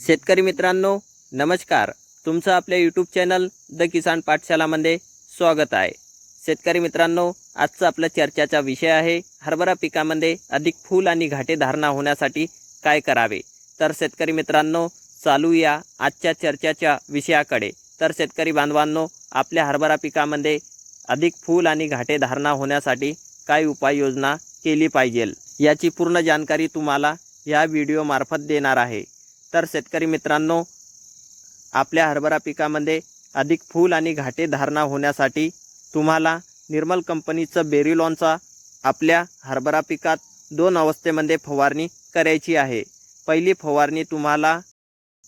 शेतकरी मित्रांनो नमस्कार। तुमचं आपल्या यूट्यूब चॅनल द किसान पाठशालामध्ये स्वागत आहे। शेतकरी मित्रांनो आजचा आपला चर्चेचा विषय आहे हरभरा पिकामध्ये अधिक फूल आणि घाटे धारणा होण्यासाठी काय करावे। तर शेतकरी मित्रांनो चालूया आजच्या चर्चेच्या विषयाकडे। तर शेतकरी बांधवांनो आपल्या हरभरा पिकामध्ये अधिक फूल आणि घाटे धारणा होण्यासाठी काय उपाययोजना केली पाहिजे याची पूर्ण जानकारी तुम्हाला या व्हिडिओ मार्फत देणार आहे। तर शेतकरी मित्रांनो आपल्या हरभरा पिकामध्ये अधिक फूल आणि घाटे धारणा होण्यासाठी तुम्हाला निर्मल कंपनीचं बेरिलॉनचा आपल्या हरभरा पिकात 2 अवस्थेमध्ये फवारणी करायची आहे। पहिली फवारणी तुम्हाला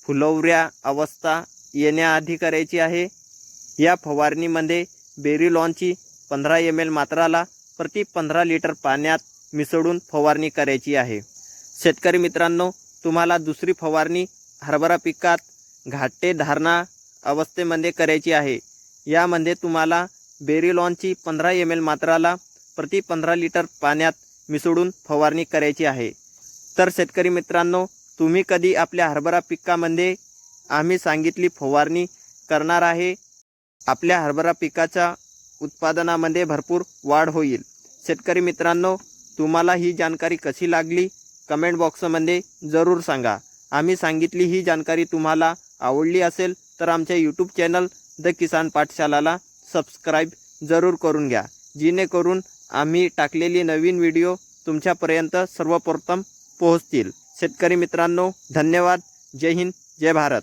फुलवऱ्या अवस्था येण्याआधी करायची आहे। या फवारणीमध्ये बेरिलॉनची 15 ml मात्राला प्रति 15 लिटर पाण्यात मिसळून फवारणी करायची आहे। शेतकरी मित्रांनो तुम्हाला दुसरी फवारणी हरभरा पिकात घाटे धारणा अवस्थेमध्ये करायची आहे। यामध्ये तुम्हाला बेरिलॉनची 15 ml मात्राला प्रति 15 लिटर पाण्यात मिसळून फवारणी करायची आहे। तर शेतकरी मित्रांनो तुम्ही कधी आपल्या हरभरा पिकामध्ये आम्ही सांगितली फवारणी करणार आहे, आपल्या हरभरा पिकाच्या उत्पादनामध्ये भरपूर वाढ होईल। शेतकरी मित्रांनो तुम्हाला ही जानकारी कशी लागली कमेंट बॉक्समध्ये जरूर सांगा। आम्ही सांगितली ही जानकारी तुम्हाला आवडली असेल तर आमच्या यूट्यूब चॅनल द किसान पाठशालाला सबस्क्राईब जरूर करून घ्या, जेणेकरून आम्ही टाकलेली नवीन व्हिडिओ तुमच्यापर्यंत सर्वप्रथम पोहोचतील। शेतकरी मित्रांनो धन्यवाद। जय हिंद, जय भारत।